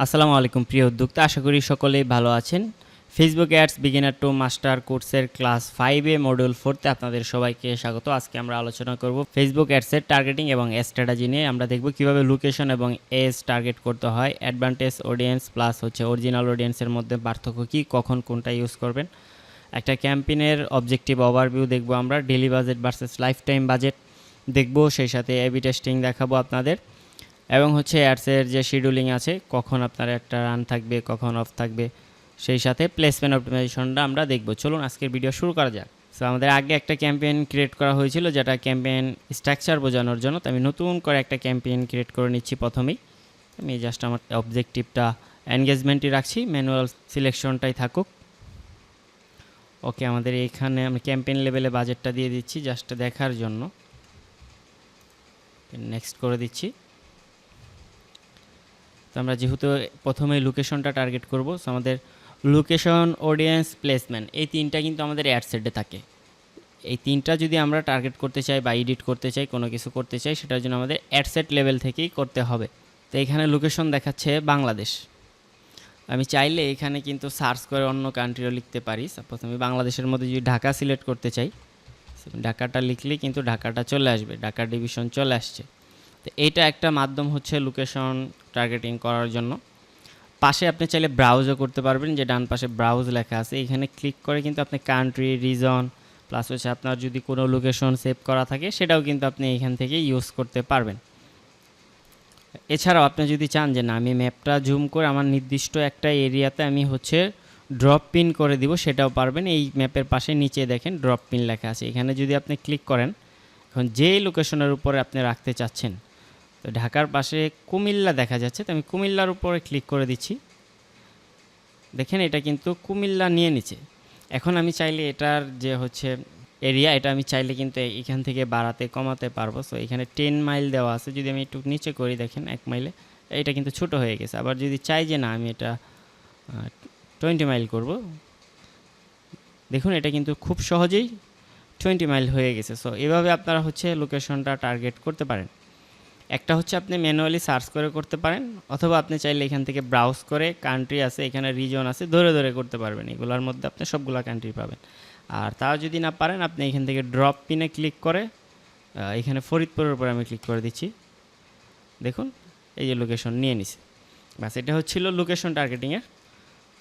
আসসালামু আলাইকুম প্রিয় উদ্যোক্তা, আশা করি সকলেই ভালো আছেন। Facebook ads beginner two master কোর্সের ক্লাস 5 মডিউল 4তে আপনাদের সবাইকে স্বাগত। আজকে আমরা আলোচনা করব ফেসবুক অ্যাডসের টার্গেটিং এবং স্ট্র্যাটেজি নিয়ে। আমরা দেখব কিভাবে লোকেশন এবং এজ টার্গেট করতে হয়, অ্যাডভান্টেজ অডিয়েন্স প্লাস অরিজিনাল অডিয়েন্সের মধ্যে পার্থক্য কী, কখন কোনটা ইউজ করবেন, একটা ক্যাম্পেইনের অবজেক্টিভ ওভারভিউ দেখব, আমরা daily budget versus life time budget দেখব, সেই সাথে এবি টেস্টিং দেখাবো আপনাদের, এবং অ্যাডসের যে শিডিউলিং আছে, কখন আপনার একটা রান থাকবে, কখন অফ থাকবে, সেই সাথে প্লেসমেন্ট অপটিমাইজেশনটা আমরা দেখব। চলুন আজকের ভিডিও শুরু করা যাক। সো আমাদের আগে একটা ক্যাম্পেইন ক্রিয়েট করা হয়েছিল, যেটা ক্যাম্পেইন স্ট্রাকচার বোঝানোর জন্য। তো আমি নতুন করে একটা ক্যাম্পেইন ক্রিয়েট করে নিচ্ছি। প্রথমেই আমি জাস্ট আমার অবজেক্টিভটা এনগেজমেন্টই রাখছি, ম্যানুয়াল সিলেকশনটাই থাকুক। ওকে, আমাদের এইখানে আমি ক্যাম্পেইন লেভেলে বাজেটটা দিয়ে দিচ্ছি জাস্ট দেখার জন্য। নেক্সট করে দিচ্ছি। তো আমরা যেহেতু প্রথমে লোকেশনটা টার্গেট করব, সো আমাদের লোকেশন, অডিয়েন্স, প্লেসমেন্ট, এই তিনটা কিন্তু আমাদের অ্যাডসেটে থাকে। এই তিনটা যদি আমরা টার্গেট করতে চাই বা এডিট করতে চাই, কোনো কিছু করতে চাই, সেটার জন্য আমাদের অ্যাডসেট লেভেল থেকেই করতে হবে। তো এখানে লোকেশন দেখাচ্ছে বাংলাদেশ। আমি চাইলে এখানে কিন্তু সার্চ করে অন্য কান্ট্রিও লিখতে পারি। সাপোজ আমি বাংলাদেশের মধ্যে যদি ঢাকা সিলেক্ট করতে চাই, ঢাকাটা লিখলে কিন্তু ঢাকাটা চলে আসবে, ঢাকা ডিভিশন চলে আসছে। তো এইটা একটা মাধ্যম লোকেশন টার্গেটিং করার জন্য। পাশে আপনি চাইলে ব্রাউজও করতে পারবেন, যে ডান পাশে ব্রাউজ লেখা আছে, এখানে ক্লিক করে কিন্তু আপনি কান্ট্রি, রিজন প্লাস আপনার যদি কোনো লোকেশন সেভ করা থাকে, সেটাও কিন্তু আপনি এখান থেকে ইউজ করতে পারবেন। এছাড়াও আপনি যদি চান যে না, আমি ম্যাপটা জুম করে আমার নির্দিষ্ট একটা এরিয়াতে আমি ড্রপ পিন করে দিব, সেটাও পারবেন। এই ম্যাপের পাশে নিচে দেখেন ড্রপ পিন লেখা আছে, এখানে যদি আপনি ক্লিক করেন, এখন যেই লোকেশনের উপরে আপনি রাখতে চাচ্ছেন, তো ঢাকার পাশে কুমিল্লা দেখা যাচ্ছে, তো আমি কুমিল্লার উপরে ক্লিক করে দিচ্ছি। দেখেন এটা কিন্তু কুমিল্লা নিয়ে নিচ্ছে। এখন আমি চাইলে এটার যে এরিয়া, এটা আমি চাইলে কিন্তু এখান থেকে বাড়াতে কমাতে পারবো। সো এখানে 10 মাইল দেওয়া আছে, যদি আমি একটু নিচে করি, দেখেন 1 মাইলে এটা কিন্তু ছোট হয়ে গেছে। আবার যদি চাই যে না, আমি এটা 20 মাইল করব, দেখুন এটা কিন্তু খুব সহজেই 20 মাইল হয়ে গেছে। সো এভাবে আপনারা লোকেশনটা টার্গেট করতে পারেন। একটা আপনি ম্যানুয়ালি সার্চ করে করতে পারেন, অথবা আপনি চাইলে এখান থেকে ব্রাউজ করে, কান্ট্রি আছে এখানে, রিজন আছে, ধরে ধরে করতে পারবেন। এগুলোর মধ্যে আপনি সবগুলা কান্ট্রি পাবেন। আর তাও যদি না পারেন, আপনি এখান থেকে ড্রপ পিনে ক্লিক করে এখানে ফরিদপুরের উপরে আমি ক্লিক করে দিচ্ছি। দেখুন এই যে লোকেশন নিয়ে নিছে। বাস, এটা লোকেশন টার্গেটিংয়ের।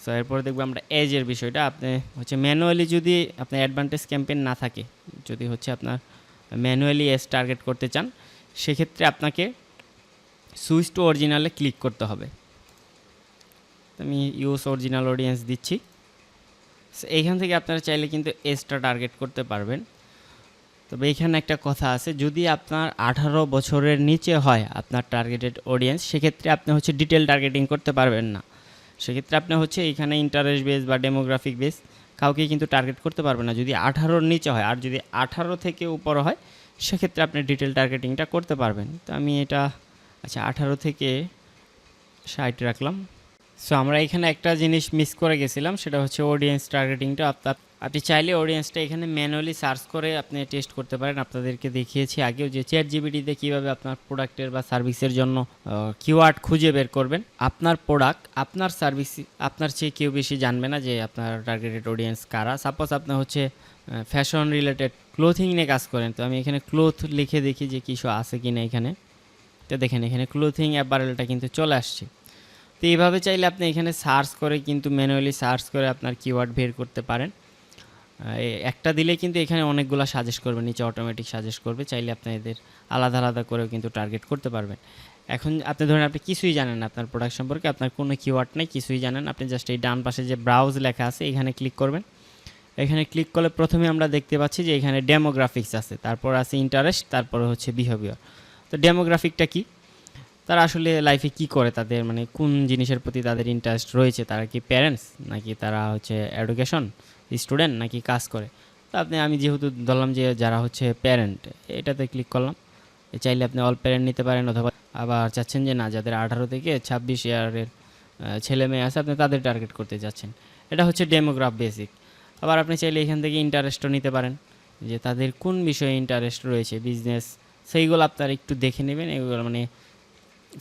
সো এরপরে দেখবো আমরা এজের বিষয়টা। আপনি ম্যানুয়ালি যদি আপনার অ্যাডভান্টেজ ক্যাম্পেইন না থাকে, যদি আপনার ম্যানুয়ালি এজ টার্গেট করতে চান, সেক্ষেত্রে আপনাকে সুইচ টু অরিজিনালে ক্লিক করতে হবে। আমি ইউজ অরিজিনাল অডিয়েন্স দিচ্ছি। এইখান থেকে আপনারা চাইলে কিন্তু এজটা টার্গেট করতে পারবেন। তবে এইখানে একটা কথা আছে, যদি আপনার 18 বছরের নিচে হয় আপনার টার্গেটেড অডিয়েন্স, সেক্ষেত্রে আপনি ডিটেল টার্গেটিং করতে পারবেন না। সেক্ষেত্রে আপনি এইখানে ইন্টারেস্ট বেস বা ডেমোগ্রাফিক বেস কাউকে কিন্তু টার্গেট করতে পারবেন না, যদি 18-র নিচে হয়। আর যদি 18 থেকে উপর হয়, সেক্ষেত্রে আপনি ডিটেল টার্গেটিংটা করতে পারবেন। তো আমি এটা 18 থেকে 60 রাখলাম। সো আমরা এখানে একটা জিনিস মিস করে গেছিলাম, সেটা অডিয়েন্স টার্গেটিংটা। আপনি চাইলে অডিয়েন্সটা এখানে ম্যানুয়ালি সার্চ করে আপনি টেস্ট করতে পারেন। আপনাদেরকে দেখিয়েছি আগেও যে চ্যাটজিপিটিতে কীভাবে আপনার প্রোডাক্টের বা সার্ভিসের জন্য কিওয়ার্ড খুঁজে বের করবেন। আপনার প্রোডাক্ট, আপনার সার্ভিস, আপনার চেয়ে কেউ বেশি জানবে না যে আপনার টার্গেটেড অডিয়েন্স কারা। সাপোজ আপনি ফ্যাশন রিলেটেড ক্লোথিং নিয়ে কাজ করেন, তো আমি এখানে ক্লোথ লিখে দেখি যে কিছু আছে কি না এখানে। তো দেখেন এখানে ক্লোথিং অ্যাপারেলটা কিন্তু চলে আসছে। তো এইভাবে চাইলে আপনি এখানে সার্চ করে কিন্তু ম্যানুয়ালি সার্চ করে আপনার কিওয়ার্ড বের করতে পারেন। একটা দিলে কিন্তু এখানে অনেকগুলো সাজেস্ট করবে, নিচে অটোমেটিক সাজেস্ট করবে। চাইলে আপনি এদের আলাদা আলাদা করেও কিন্তু টার্গেট করতে পারবেন। এখন আপনি ধরেন আপনি কিছুই জানেন না আপনার প্রোডাক্ট সম্পর্কে, আপনার কোনো কিওয়ার্ড নেই, কিছুই জানেন, আপনি জাস্ট এই ডান পাশে যে ব্রাউজ লেখা আছে এখানে ক্লিক করবেন। এখানে ক্লিক করলে প্রথমে আমরা দেখতে পাচ্ছি যে এখানে ডেমোগ্রাফিক্স আছে, তারপর আছে ইন্টারেস্ট, তারপরে বিহেভিয়ার। তো ডেমোগ্রাফিকটা কি, তারা আসলে লাইফে কি করে, তাদের কোন জিনিসের প্রতি তাদের ইন্টারেস্ট রয়েছে, তারা কি প্যারেন্টস, নাকি তারা এডুকেশন স্টুডেন্ট, নাকি কাজ করে। তো আমি যেহেতু ধরলাম যে যারা প্যারেন্ট, এটাতে ক্লিক করলাম। চাইলে আপনি অল প্যারেন্ট নিতে পারেন, অথবা আবার চাচ্ছেন যে না, যাদের 18 থেকে 26 ইয়ারের ছেলে মেয়ে আছে, আপনি তাদের টার্গেট করতে যাচ্ছেন। এটা ডেমোগ্রাফ বেসিক। আবার আপনি চাইলে এখান থেকে ইন্টারেস্টও নিতে পারেন, যে তাদের কোন বিষয়ে ইন্টারেস্ট রয়েছে, বিজনেস, সেইগুলো আপনারা একটু দেখে নেবেন। এগুলো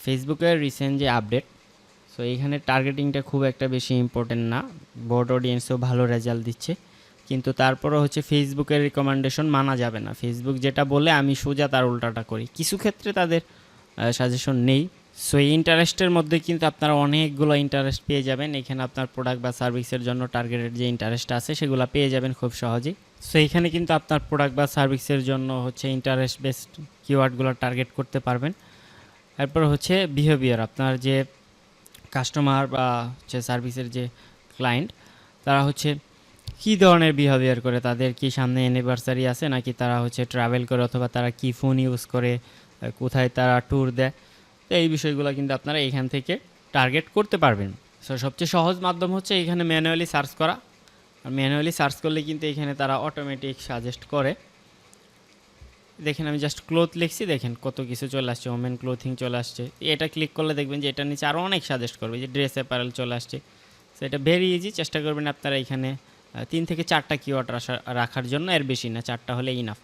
ফেসবুকের রিসেন্ট যে আপডেট, সো এইখানে টার্গেটিংটা খুব একটা বেশি ইম্পর্টেন্ট না, ব্রড অডিয়েন্সও ভালো রেজাল্ট দিচ্ছে, কিন্তু তারপরও হচ্ছে ফেসবুকের রিকমেন্ডেশন মানা যাবে না। ফেসবুক যেটা বলে আমি সোজা তার উল্টাটা করি, কিছু ক্ষেত্রে তাদের সাজেশন নেই। সো এই ইন্টারেস্টের মধ্যে কিন্তু আপনারা অনেকগুলো ইন্টারেস্ট পেয়ে যাবেন। এখানে আপনার প্রোডাক্ট বা সার্ভিসের জন্য টার্গেটেড যে ইন্টারেস্ট আছে সেগুলো পেয়ে যাবেন খুব সহজেই। সো এইখানে কিন্তু আপনার প্রোডাক্ট বা সার্ভিসের জন্য হচ্ছে ইন্টারেস্ট বেসড কিওয়ার্ডগুলো টার্গেট করতে পারবেন। এরপর হচ্ছে বিহেভিয়ার, আপনার যে কাস্টমার বা হচ্ছে সার্ভিসের যে ক্লায়েন্ট, তারা হচ্ছে কী ধরনের বিহেভিয়ার করে, তাদের কি সামনে অ্যানিভার্সারি আছে নাকি তারা হচ্ছে ট্রাভেল করে, অথবা তারা কি ফোন ইউজ করে, কোথায় তারা ট্যুর দেয়। তো এই বিষয়গুলো কিন্তু আপনারা এখান থেকে টার্গেট করতে পারবেন। সো সবচেয়ে সহজ মাধ্যম হচ্ছে এখানে ম্যানুয়ালি সার্চ করা। আর ম্যানুয়ালি সার্চ করলে কিন্তু এখানে তারা অটোমেটিক সাজেস্ট করে। দেখেন আমি জাস্ট ক্লোথ লিখছি, দেখেন কত কিছু চলে আসছে, ওমেন ক্লোথিং চলে আসছে। এটা ক্লিক করলে দেখবেন যে এটার নিচে আরও অনেক সাজেস্ট করবে, যে ড্রেস অ্যাপারেল চলে আসছে। সো এটা ভেরি ইজি, চেষ্টা করবেন আপনারা এখানে 3 থেকে 4টা কিওয়ার্ড রাখার জন্য, এর বেশি না, 4টা হলে ইনাফ।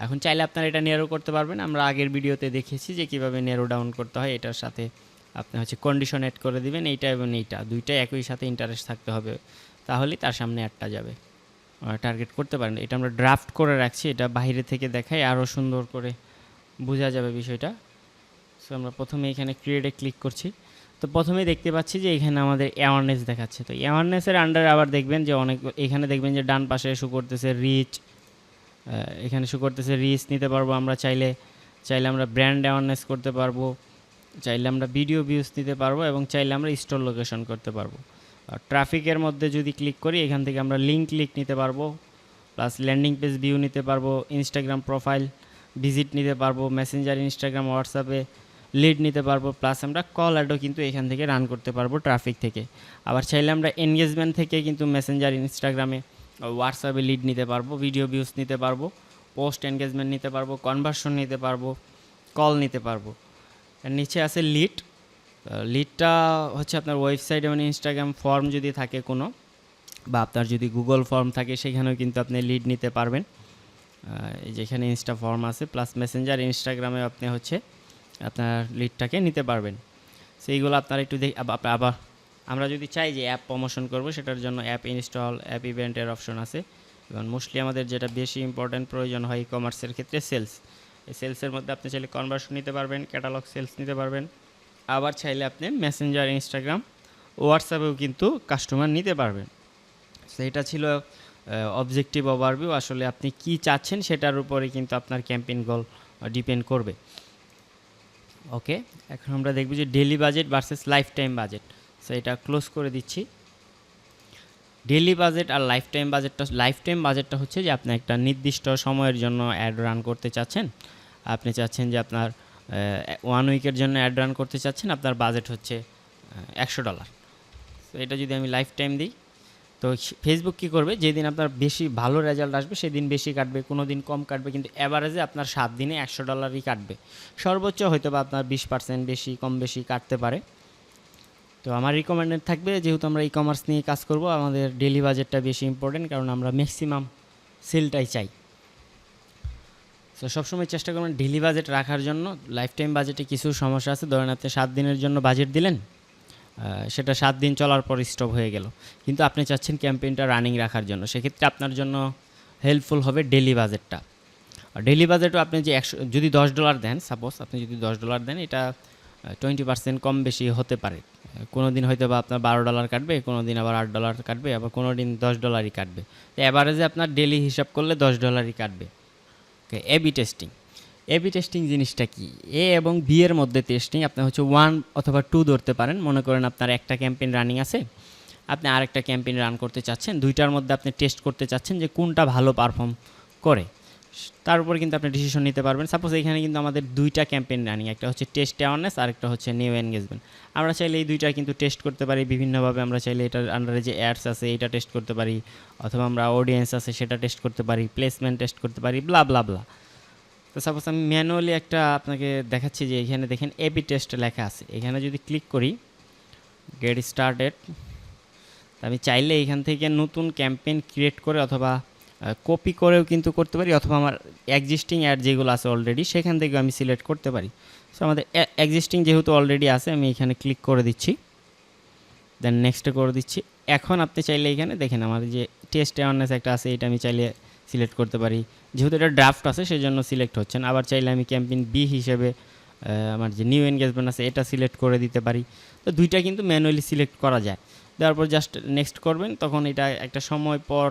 এখন চাইলে আপনারা এটা নেরো করতে পারবেন, আমরা আগের ভিডিওতে দেখেছি যে কীভাবে নেরো ডাউন করতে হয়। এটার সাথে আপনি হচ্ছে কন্ডিশন অ্যাড করে দিবেন, এইটা এবং এইটা দুইটাই একই সাথে ইন্টারেস্ট থাকতে হবে, তাহলেই তার সামনে অ্যাডটা যাবে। টার্গেট করতে পারেন। এটা আমরা ড্রাফট করে রাখছি, এটা বাইরে থেকে দেখাই আরও সুন্দর করে বোঝা যাবে বিষয়টা। সো আমরা প্রথমে এখানে ক্রিয়েটে ক্লিক করছি। তো প্রথমেই দেখতে পাচ্ছি যে এখানে আমাদের অ্যাওয়ারনেস দেখাচ্ছে। তো অ্যাওয়ারনেসের আন্ডারে আবার দেখবেন যে অনেক, এখানে দেখবেন যে ডান পাশে শো করতেছে রিচ, এখানে শো করতেছে রিচ নিতে পারবো আমরা, চাইলে আমরা ব্র্যান্ড অ্যাওয়ারনেস করতে পারবো, চাইলে আমরা ভিডিও ভিউজ নিতে পারবো, এবং চাইলে আমরা স্টোর লোকেশন করতে পারবো। আর ট্রাফিকের মধ্যে যদি ক্লিক করি, এখান থেকে আমরা লিঙ্ক নিতে পারবো, প্লাস ল্যান্ডিং পেজ ভিউ নিতে পারবো, ইনস্টাগ্রাম প্রোফাইল ভিজিট নিতে পারবো, মেসেঞ্জার, ইনস্টাগ্রাম, হোয়াটসঅ্যাপে লিড নিতে পারবো, প্লাস আমরা কল অ্যাডও কিন্তু এখান থেকে রান করতে পারবো ট্রাফিক থেকে। আবার চাইলে আমরা এনগেজমেন্ট থেকে কিন্তু মেসেঞ্জার, ইনস্টাগ্রামে, হোয়াটসঅ্যাপে লিড নিতে পারবো, ভিডিও ভিউজ নিতে পারবো, পোস্ট এনগেজমেন্ট নিতে পারবো, কনভার্সন নিতে পারবো, কল নিতে পারবো। এর নিচে আছে লিড। লিডটা হচ্ছে আপনার ওয়েবসাইট এবং ইনস্টাগ্রাম ফর্ম যদি থাকে কোনো, বা আপনার যদি গুগল ফর্ম থাকে, সেখানেও কিন্তু আপনি লিড নিতে পারবেন। এই যেখানে ইনস্টা ফর্ম আছে, প্লাস মেসেঞ্জার, ইনস্টাগ্রামে আপনি হচ্ছে আপনার লিডটাকে নিতে পারবেন। সেইগুলো আপনারা একটু আবার আমরা যদি চাই যে অ্যাপ প্রমোশন করব, সেটার জন্য অ্যাপ ইনস্টল, অ্যাপ ইভেন্টের অপশন আছে। এবং মোস্টলি আমাদের যেটা বেশি ইম্পর্ট্যান্ট প্রয়োজন হয় ই কমার্সের ক্ষেত্রে, সেলস। এই সেলসের মধ্যে আপনি চাইলে কনভার্সন নিতে পারবেন, ক্যাটালগ সেলস নিতে পারবেন, আবার চাইলে আপনি মেসেঞ্জার, ইনস্টাগ্রাম, হোয়াটসঅ্যাপেও কিন্তু কাস্টমার নিতে পারবেন। সো এটা ছিল অবজেক্টিভ ওভারভিউ। আসলে আপনি কি চাচ্ছেন সেটার উপরে কিন্তু আপনার ক্যাম্পেইন গোল ডিপেন্ড করবে। ওকে, এখন আমরা দেখব যে daily budget versus life time budget. So এটা ক্লোজ করে দিচ্ছি। ডেইলি বাজেট আর লাইফ টাইম বাজেটটা হচ্ছে যে আপনি একটা নির্দিষ্ট সময়ের জন্য অ্যাড রান করতে চাচ্ছেন। আপনি চাচ্ছেন যে আপনার 1 উইকের জন্য অ্যাড রান করতে চাচ্ছেন, আপনার বাজেট হচ্ছে $100। তো এটা যদি আমি লাইফ টাইম দিই, তো ফেসবুক কী করবে, যেদিন আপনার বেশি ভালো রেজাল্ট আসবে সেদিন বেশি কাটবে, কোনো দিন কম কাটবে, কিন্তু অ্যাভারেজে আপনার 7 দিনে $100ই কাটবে। সর্বোচ্চ হয়তো বা আপনার 20% বেশি কম বেশি কাটতে পারে। তো আমার রিকমেন্ডেড থাকবে, যেহেতু আমরা ই কমার্স নিয়ে কাজ করব, আমাদের ডেইলি বাজেটটা বেশি ইম্পর্টেন্ট, কারণ আমরা ম্যাক্সিমাম সেলটাই চাই। তো সবসময় চেষ্টা করবেন ডেইলি বাজেট রাখার জন্য। লাইফ টাইম বাজেটে কিছু সমস্যা আছে, ধরেন আপনি 7 দিনের জন্য বাজেট দিলেন, সেটা 7 দিন চলার পর স্টপ হয়ে গেল, কিন্তু আপনি চাচ্ছেন ক্যাম্পেইনটা রানিং রাখার জন্য, সেক্ষেত্রে আপনার জন্য হেল্পফুল হবে ডেইলি বাজেটটা। আর ডেইলি বাজেটও আপনি যে যদি $10 দেন, সাপোজ আপনি যদি $10 দেন, এটা 20% কম বেশি হতে পারে। কোনো দিন হয়তো বা আপনার $12 কাটবে, কোনো দিন আবার $8 কাটবে, আবার কোনো দিন $10ই কাটবে। তো অ্যাভারেজে আপনার ডেইলি হিসাব করলে $10ই কাটবে। ওকে, এবি টেস্টিং জিনিসটা কি? এ এবং বি এর মধ্যে টেস্টিং আপনি হচ্ছে 1 অথবা 2 ধরতে পারেন। মনে করেন আপনার একটা ক্যাম্পেইন রানিং আছে, আপনি আরেকটা ক্যাম্পেইন রান করতে চাচ্ছেন, দুইটার মধ্যে আপনি টেস্ট করতে চাচ্ছেন যে কোনটা ভালো পারফর্ম করে, তার উপর কিন্তু আপনি ডিসিশন নিতে পারবেন। সাপোজ এখানে কিন্তু আমাদের 2টা ক্যাম্পেইন রানিং, একটা হচ্ছে টেস্ট অ্যাওয়ারনেস আর একটা হচ্ছে নিউ এনগেজমেন্ট। আমরা চাইলে এই 2টা কিন্তু টেস্ট করতে পারি বিভিন্নভাবে। আমরা চাইলে এটার আন্ডারে যে অ্যাডস আছে এটা টেস্ট করতে পারি, অথবা আমরা অডিয়েন্স আছে সেটা টেস্ট করতে পারি, প্লেসমেন্ট টেস্ট করতে পারি, ব্লা ব্লা ব্লা। তো সাপোজ আমি ম্যানুয়ালি একটা আপনাকে দেখাচ্ছি, যে এখানে দেখেন এবি টেস্ট লেখা আছে, এখানে যদি ক্লিক করি গেট স্টার্টেড, আমি চাইলে এখান থেকে নতুন ক্যাম্পেইন ক্রিয়েট করে অথবা কপি করেও কিন্তু করতে পারি, অথবা আমার এক্সিস্টিং অ্যাড যেগুলো আছে অলরেডি সেখান থেকেও আমি সিলেক্ট করতে পারি। সো আমাদের এক্সিস্টিং যেহেতু অলরেডি আছে, আমি এখানে ক্লিক করে দিচ্ছি। দেন নেক্সটে করে দিচ্ছি। এখন আপনি চাইলে এখানে দেখেন আমার যে টেস্ট অ্যাওয়ারনেস একটা আছে, এটা আমি চাইলে সিলেক্ট করতে পারি। যেহেতু এটা ড্রাফট আছে সেজন্য সিলেক্ট হচ্ছে না। আবার চাইলে আমি ক্যাম্পেইন বি হিসেবে আমার যে নিউ এনগেজমেন্ট আছে এটা সিলেক্ট করে দিতে পারি। তো দুইটা কিন্তু ম্যানুয়ালি সিলেক্ট করা যায়। দেওয়ার পর জাস্ট নেক্সট করবেন, তখন এটা একটা সময় পর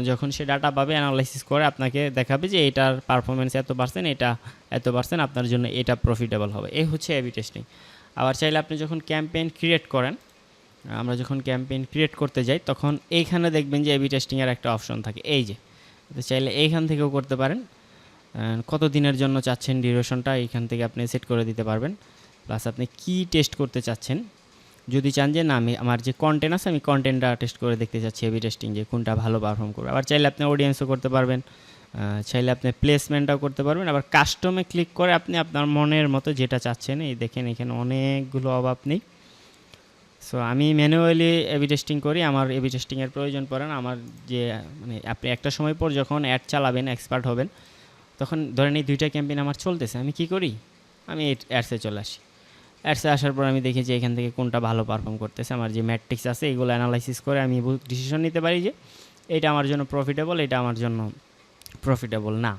যখন সে ডাটা পাবে অ্যানালাইসিস করে আপনাকে দেখাবে যে এটার পারফরমেন্স এত পার্সেন্ট, এটা এত পার্সেন্ট, আপনার জন্য এটা প্রফিটেবল হবে। এই হচ্ছে এবি টেস্টিং। আবার চাইলে আপনি যখন ক্যাম্পেইন ক্রিয়েট করেন, আমরা যখন ক্যাম্পেইন ক্রিয়েট করতে যাই তখন এইখানে দেখবেন যে এবি টেস্টিংয়ের একটা অপশন থাকে, এই যে চাইলে এইখান থেকেও করতে পারেন। কত দিনের জন্য চাচ্ছেন ডিউরেশনটা এইখান থেকে আপনি সেট করে দিতে পারবেন। প্লাস আপনি কি টেস্ট করতে চাচ্ছেন, যদি চান যে না আমি আমার যে কন্টেন্ট আছে আমি কন্টেন্টটা টেস্ট করে দেখতে চাচ্ছি এবি টেস্টিং, যে কোনটা ভালো পারফর্ম করবে। আবার চাইলে আপনি অডিয়েন্সও করতে পারবেন, চাইলে আপনি প্লেসমেন্টটাও করতে পারবেন। আবার কাস্টমে ক্লিক করে আপনি আপনার মনের মতো যেটা চাচ্ছেন, এই দেখেন এখানে অনেকগুলো অভাব নেই। সো আমি ম্যানুয়ালি এবি টেস্টিং করি, আমার এবি টেস্টিংয়ের প্রয়োজন পড়ে না। আমার যে মানে আপনি একটা সময় পর যখন অ্যাড চালাবেন, এক্সপার্ট হবেন, তখন ধরেন এই দুইটা ক্যাম্পেইন আমার চলতেছে, আমি কি করি, আমি অ্যাডসে চলে আসি। অ্যাডসে আসার পর আমি দেখি যে এখান থেকে কোনটা ভালো পারফর্ম করতেছে, আমার যে ম্যাট্রিক্স আছে এগুলো অ্যানালাইসিস করে আমি ডিসিশন নিতে পারি যে এটা আমার জন্য প্রফিটেবল, এটা আমার জন্য প্রফিটেবল না।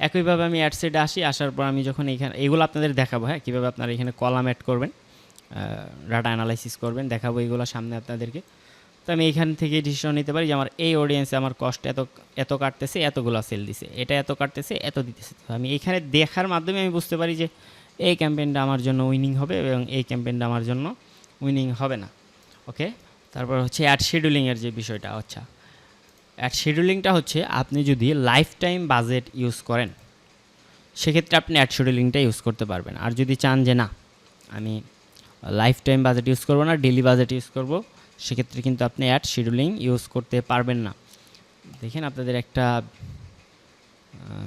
একইভাবে আমি অ্যাডসেটে আসি, আসার পর আমি যখন এখানে এগুলো আপনাদের দেখাবো, হ্যাঁ কীভাবে আপনারা এখানে কলাম অ্যাড করবেন, ডাটা অ্যানালাইসিস করবেন, দেখাবো এগুলো সামনে আপনাদেরকে। তো আমি এইখান থেকে ডিসিশন নিতে পারি যে আমার এই অডিয়েন্সে আমার কষ্ট এত কাটতেছে, এতগুলো সেল দিছে, এটা এত কাটতেছে, এত দিতেছে। তো আমি এখানে দেখার মাধ্যমে আমি বুঝতে পারি যে এই ক্যাম্পেইনটা আমার জন্য উইনিং হবে এবং এই ক্যাম্পেইনটা আমার জন্য উইনিং হবে না। ওকে, তারপর হচ্ছে অ্যাড শিডিউলিংয়ের যে বিষয়টা, আচ্ছা অ্যাড শিডিউলিংটা হচ্ছে আপনি যদি লাইফ টাইম বাজেট ইউজ করেন সেক্ষেত্রে আপনি অ্যাড শিডিউলিংটা ইউজ করতে পারবেন। আর যদি চান যে না আমি লাইফ টাইম বাজেট ইউজ করবো না, ডেলি বাজেট ইউজ করব, সেক্ষেত্রে কিন্তু আপনি অ্যাড শিডিউলিং ইউজ করতে পারবেন না। দেখেন আপনাদের একটা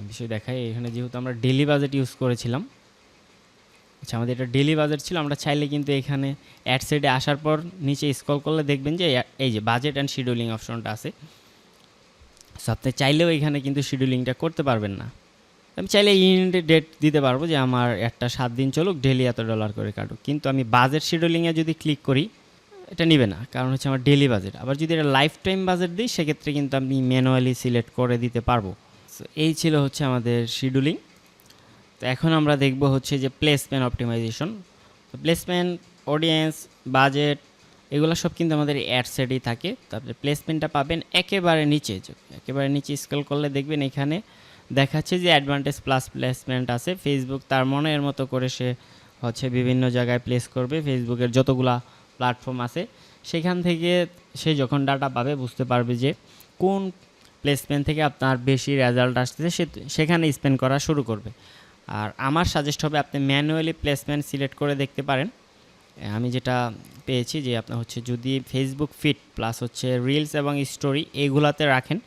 বিষয় দেখাই, এখানে যেহেতু আমরা ডেলি বাজেট ইউজ করেছিলাম, আচ্ছা আমাদের এটা ডেলি বাজেট ছিল, আমরা চাইলে কিন্তু এখানে অ্যাড সাইডে আসার পর নিচে স্ক্রল করলে দেখবেন যে এই যে বাজেট অ্যান্ড শিডিউলিং অপশনটা আছে। সো আপনি চাইলেও এখানে কিন্তু শিডিউলিংটা করতে পারবেন না। আমি চাইলে ইউনিট ডেট দিতে পারবো যে আমার একটা 7 দিন চলুক, ডেলি এত ডলার করে কাটুক, কিন্তু আমি বাজেট শিডিউলিংয়ে যদি ক্লিক করি এটা নেবে না, কারণ হচ্ছে আমার ডেলি বাজেট। আবার যদি এটা লাইফ টাইম বাজেট দিই সেক্ষেত্রে কিন্তু আমি ম্যানুয়ালি সিলেক্ট করে দিতে পারবো। সো এই ছিল হচ্ছে আমাদের শিডিউলিং। তো এখন আমরা দেখব হচ্ছে যে প্লেসমেন্ট অপটিমাইজেশন। তো প্লেসমেন্ট, অডিয়েন্স, বাজেট এগুলো সব কিন্তু আমাদের অ্যাড সেটেই থাকে। তারপরে প্লেসমেন্টটা পাবেন একেবারে নিচে, একেবারে নিচে স্ক্রল করলে দেখবেন এখানে দেখাচ্ছে যে অ্যাডভান্টেজ প্লাস প্লেসমেন্ট আছে। ফেসবুক তার মনের মতো করে সে হচ্ছে বিভিন্ন জায়গায় প্লেস করবে, ফেসবুকের যতগুলা প্ল্যাটফর্ম আছে সেখান থেকে সে যখন ডাটা পাবে বুঝতে পারবে যে কোন প্লেসমেন্ট থেকে আপনার বেশি রেজাল্ট আসতেছে, সে সেখানে স্পেন্ড করা শুরু করবে। আর আমার সাজেস্ট হবে আপনি ম্যানুয়ালি প্লেসমেন্ট সিলেক্ট করে দেখতে পারেন। আমি যেটা পেয়েছি যে আপনার হচ্ছে যদি ফেসবুক ফিড প্লাস হচ্ছে রিলস এবং স্টোরি এইগুলাতে রাখেন,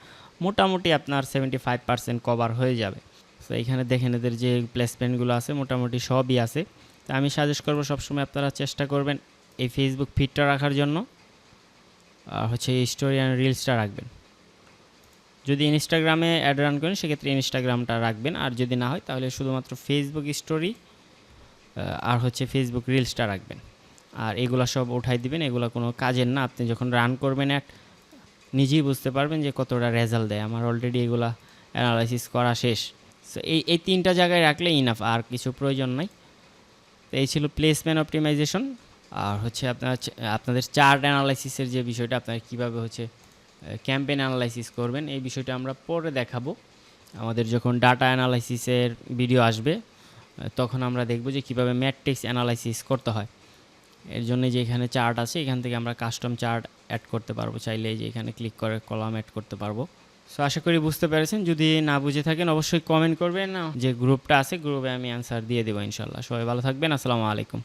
মোটামুটি আপনার 75% কভার হয়ে যাবে। তো এইখানে দেখেন এদের যে প্লেসমেন্টগুলো আছে মোটামুটি সবই আছে। তো আমি সাজেস্ট করবো সবসময় আপনারা চেষ্টা করবেন এই ফেসবুক ফিডটা রাখার জন্য, আর হচ্ছে স্টোরি অ্যান্ড রিলসটা রাখবেন। যদি ইনস্টাগ্রামে অ্যাড রান করেন সেক্ষেত্রে ইনস্টাগ্রামটা রাখবেন, আর যদি না হয় তাহলে শুধুমাত্র ফেসবুক স্টোরি আর হচ্ছে ফেসবুক রিলসটা রাখবেন। আর এগুলো সব উঠাই দিবেন, এগুলো কোনো কাজের না। আপনি যখন রান করবেন অ্যাড নিজেই বুঝতে পারবেন যে কতটা রেজাল্ট দেয়। আমার অলরেডি এগুলো অ্যানালাইসিস করা শেষ। সো এই তিনটা জায়গায় রাখলে ইনাফ, আর কিছু প্রয়োজন নাই। তো এই ছিল প্লেসমেন্ট অপটিমাইজেশন। আর হচ্ছে আপনাদের চার্ট অ্যানালাইসিসের যে বিষয়টা, আপনারা কীভাবে হচ্ছে ক্যাম্পেইন অ্যানালাইসিস করবেন এই বিষয়টা আমরা পরে দেখাবো। আমাদের যখন ডাটা অ্যানালাইসিসের ভিডিও আসবে তখন আমরা দেখব যে কীভাবে ম্যাট্রিক্স অ্যানালাইসিস করতে হয়। এর জন্য যে এখানে চার্ট আছে এখান থেকে আমরা কাস্টম চার্ট অ্যাড করতে পারবো, চাইলে যে এখানে ক্লিক করে কলাম অ্যাড করতে পারবো। সো আশা করি বুঝতে পেরেছেন। যদি না বুঝে থাকেন অবশ্যই কমেন্ট করবেন, যে গ্রুপটা আছে গ্রুপে আমি অ্যান্সার দিয়ে দেবো ইনশাল্লাহ। সবাই ভালো থাকবেন, আসসালামু আলাইকুম।